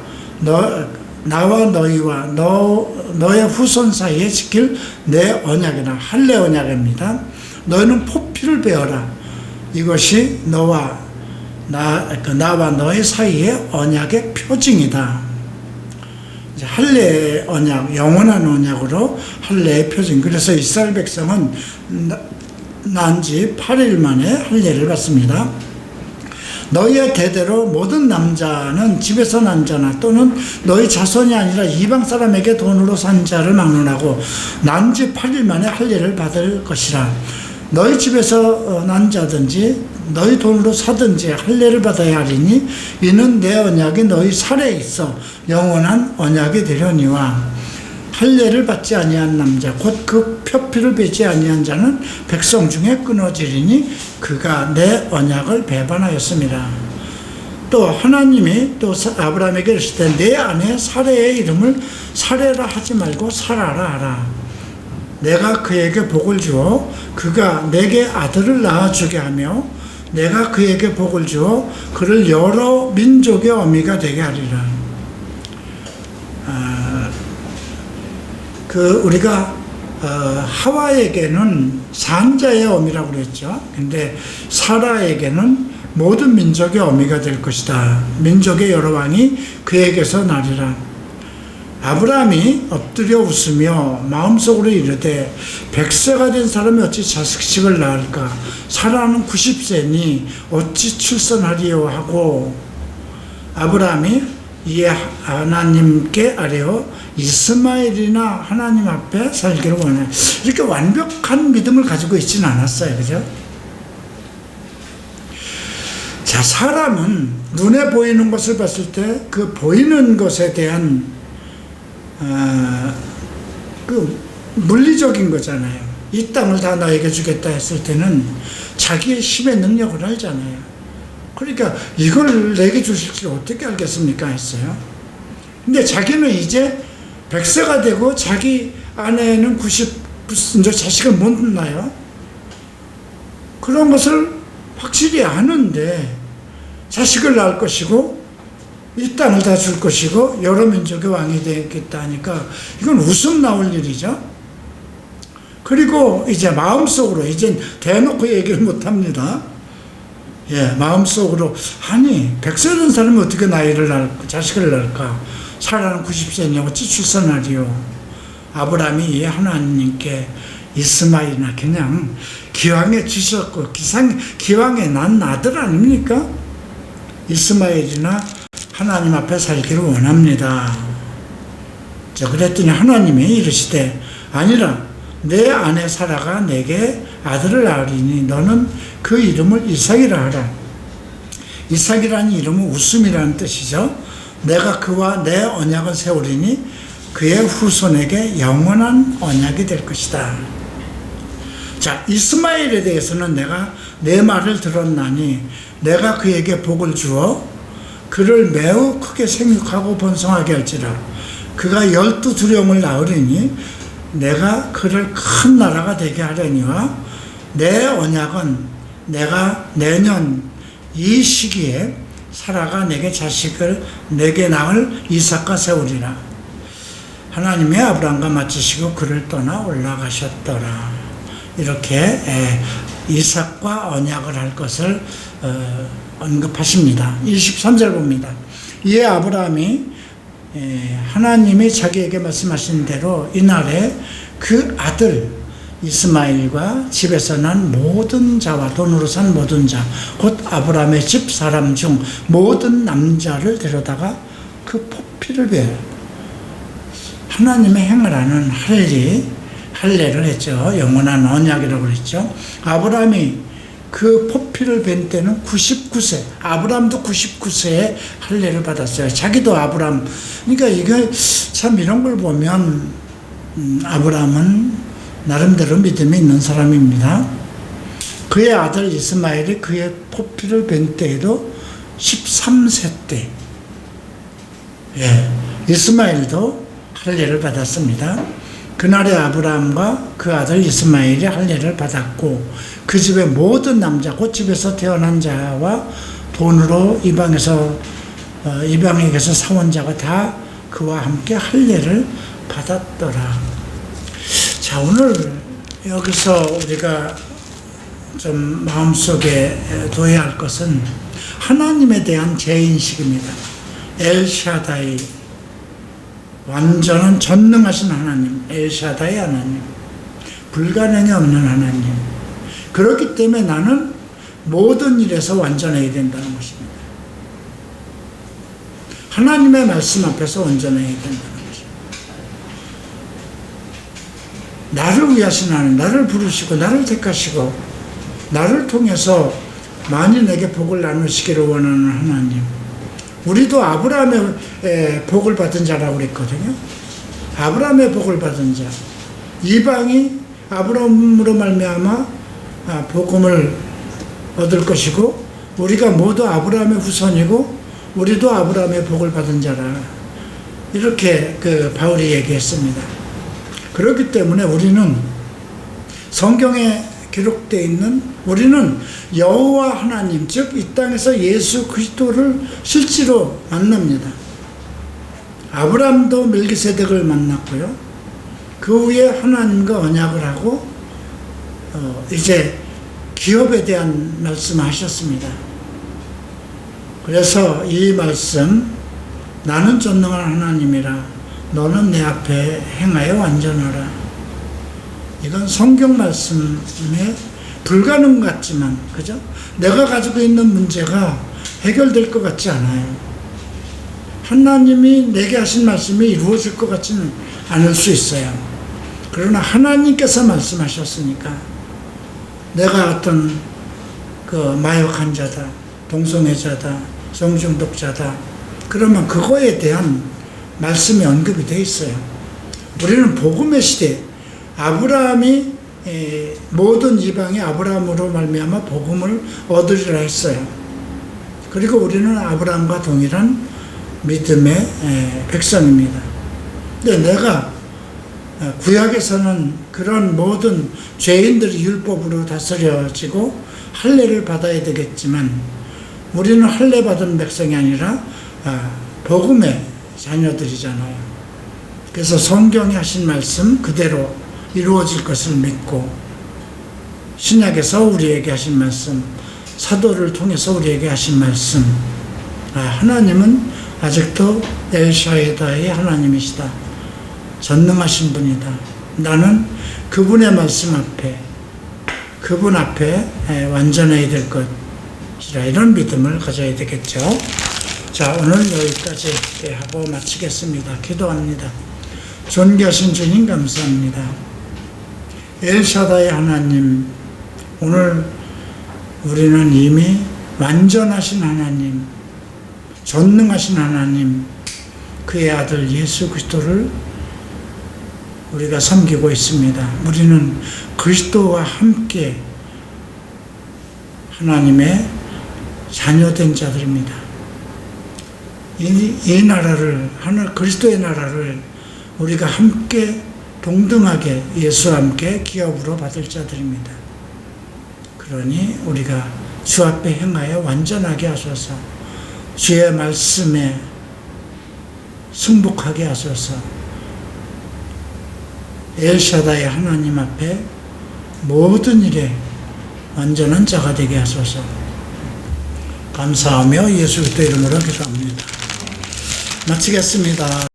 너의 후손 사이에 지킬 내 언약이라. 할례 언약입니다. 너희는 포피를 베어라. 이것이 나와 너의 사이의 언약의 표징이다. 이제 할례 언약, 영원한 언약으로 할례의 표징. 그래서 이스라엘 백성은 난 지 8일 만에 할례를 받습니다. 너희의 대대로 모든 남자는 집에서 난 자나 또는 너희 자손이 아니라 이방 사람에게 돈으로 산 자를 막론하고 난 지 8일 만에 할례를 받을 것이라. 너희 집에서 난 자든지 너희 돈으로 사든지 할례를 받아야 하리니 이는 내 언약이 너희 살에 있어 영원한 언약이 되려니와. 할례를 받지 아니한 남자 곧 그 표피를 베지 아니한 자는 백성 중에 끊어지리니 그가 내 언약을 배반하였습니다. 또 하나님이 또 아브라함에게 이르시되 내 아내 사레의 이름을 사레라 하지 말고 사라라 하라. 내가 그에게 복을 주어 그가 내게 아들을 낳아주게 하며 내가 그에게 복을 주어 그를 여러 민족의 어미가 되게 하리라. 우리가 하와에게는 산자의 어미라고 그랬죠. 근데 사라에게는 모든 민족의 어미가 될 것이다. 민족의 여러 왕이 그에게서 나리라. 아브라함이 엎드려 웃으며 마음속으로 이르되 100세가 된 사람이 어찌 자식을 낳을까? 사라는 90세니 어찌 출산하리요 하고, 아브라함이 이 하나님께 아뢰어 이스마엘이나 하나님 앞에 살기를 원해. 이렇게 완벽한 믿음을 가지고 있지는 않았어요. 그죠? 자, 사람은 눈에 보이는 것을 봤을 때 그 보이는 것에 대한 그 물리적인 거잖아요. 이 땅을 다 너에게 주겠다 했을 때는 자기의 힘의 능력을 알잖아요. 그러니까 이걸 내게 주실 줄 어떻게 알겠습니까 했어요. 근데 자기는 이제 100세가 되고 자기 아내는 90, 자식을 못 낳아요. 그런 것을 확실히 아는데 자식을 낳을 것이고 이 땅을 다 줄 것이고 여러 민족의 왕이 되겠다 하니까 이건 웃음 나올 일이죠. 그리고 이제 마음속으로 이젠 대놓고 얘기를 못합니다. 예, 마음속으로 아니 100세 된 사람이 어떻게 자식을 낳을까? 사라는 90세니 어찌 출산하리요? 아브라함이 하나님께 이스마엘이나 그냥 기왕에 주셨고 기왕에 난 아들 아닙니까? 이스마엘이나 하나님 앞에 살기를 원합니다. 자, 그랬더니 하나님이 이르시되 아니라 내 아내 사라가 내게 아들을 낳으리니 너는 그 이름을 이삭이라 하라. 이삭이라는 이름은 웃음이라는 뜻이죠. 내가 그와 내 언약을 세우리니 그의 후손에게 영원한 언약이 될 것이다. 자, 이스마엘에 대해서는 내가 내 말을 들었나니 내가 그에게 복을 주어 그를 매우 크게 생육하고 번성하게 할지라. 그가 12두령을 낳으리니 내가 그를 큰 나라가 되게 하려니와 내 언약은 내가 내년 이 시기에 사라가 내게 자식을 내게 낳을 이삭과 세우리라. 하나님이 아브라함과 맞추시고 그를 떠나 올라가셨더라. 이렇게 이삭과 언약을 할 것을 언급하십니다. 23절 봅니다. 이에 아브라함이 하나님이 자기에게 말씀하신 대로 이날에 그 아들 이스마엘과 집에서 난 모든 자와 돈으로 산 모든 자 곧 아브라함의 집 사람 중 모든 남자를 데려다가 그 포피를 베어 하나님의 행하라는 할례를 했죠. 영원한 언약이라고 그랬죠. 아브라함이 그 포피를 벤 때는 99세, 아브라함도 99세에 할례를 받았어요. 자기도 아브라함. 그러니까 이게 참 이런 걸 보면 아브라함은 나름대로 믿음이 있는 사람입니다. 그의 아들 이스마엘이 그의 포피를 벤 때에도 13세 때, 이스마엘도 할례를 받았습니다. 그날에 아브라함과 그 아들 이스마엘이 할례를 받았고 그 집의 모든 남자 곧 집에서 태어난 자와 돈으로 이방에게서 사온 자가 다 그와 함께 할례를 받았더라. 자, 오늘 여기서 우리가 좀 마음속에 둬야 할 것은 하나님에 대한 재인식입니다. 엘샤다이, 완전한 전능하신 하나님, 엘샤다이 하나님, 불가능이 없는 하나님. 그렇기 때문에 나는 모든 일에서 완전해야 된다는 것입니다. 하나님의 말씀 앞에서 완전해야 된다는 것입니다. 나를 위하신 하나님, 나를 부르시고 나를 택하시고 나를 통해서 많이 내게 복을 나누시기를 원하는 하나님. 우리도 아브라함의 복을 받은 자라고 그랬거든요. 아브라함의 복을 받은 자. 이방이 아브라함으로 말미암아 복음을 얻을 것이고 우리가 모두 아브라함의 후손이고 우리도 아브라함의 복을 받은 자라. 이렇게 바울이 얘기했습니다. 그렇기 때문에 우리는 성경에 기록되어 있는 우리는 여호와 하나님, 즉 이 땅에서 예수 그리스도를 실제로 만납니다. 아브라함도 멜기세덱을 만났고요. 그 후에 하나님과 언약을 하고 이제 기업에 대한 말씀을 하셨습니다. 그래서 이 말씀, 나는 전능한 하나님이라 너는 내 앞에 행하여 완전하라. 이건 성경 말씀에 불가능 같지만, 그죠? 내가 가지고 있는 문제가 해결될 것 같지 않아요. 하나님이 내게 하신 말씀이 이루어질 것 같지는 않을 수 있어요. 그러나 하나님께서 말씀하셨으니까 내가 어떤 그 마약 환자다, 동성애자다, 성중독자다, 그러면 그거에 대한 말씀이 언급이 되어 있어요. 우리는 복음의 시대, 아브라함이 모든 이방이 아브라함으로 말미암아 복음을 얻으리라 했어요. 그리고 우리는 아브라함과 동일한 믿음의 백성입니다. 근데 내가 구약에서는 그런 모든 죄인들이 율법으로 다스려지고 할례를 받아야 되겠지만 우리는 할례 받은 백성이 아니라 복음의 자녀들이잖아요. 그래서 성경에 하신 말씀 그대로 이루어질 것을 믿고 신약에서 우리에게 하신 말씀, 사도를 통해서 우리에게 하신 말씀, 하나님은 아직도 엘샤다의 하나님이시다. 전능하신 분이다. 나는 그분의 말씀 앞에, 그분 앞에 완전해야 될 것이라, 이런 믿음을 가져야 되겠죠. 자, 오늘 여기까지 하고 마치겠습니다. 기도합니다. 존귀하신 주님 감사합니다. 엘샤다의 하나님, 오늘 우리는 이미 완전하신 하나님, 전능하신 하나님, 그의 아들 예수 그리스도를 우리가 섬기고 있습니다. 우리는 그리스도와 함께 하나님의 자녀된 자들입니다. 이 나라를, 그리스도의 나라를 우리가 함께 동등하게 예수와 함께 기업으로 받을 자들입니다. 그러니 우리가 주 앞에 행하여 완전하게 하소서, 주의 말씀에 승복하게 하소서, 엘샤다의 하나님 앞에 모든 일에 완전한 자가 되게 하소서. 감사하며 예수 그리스도 이름으로 기도합니다. 마치겠습니다.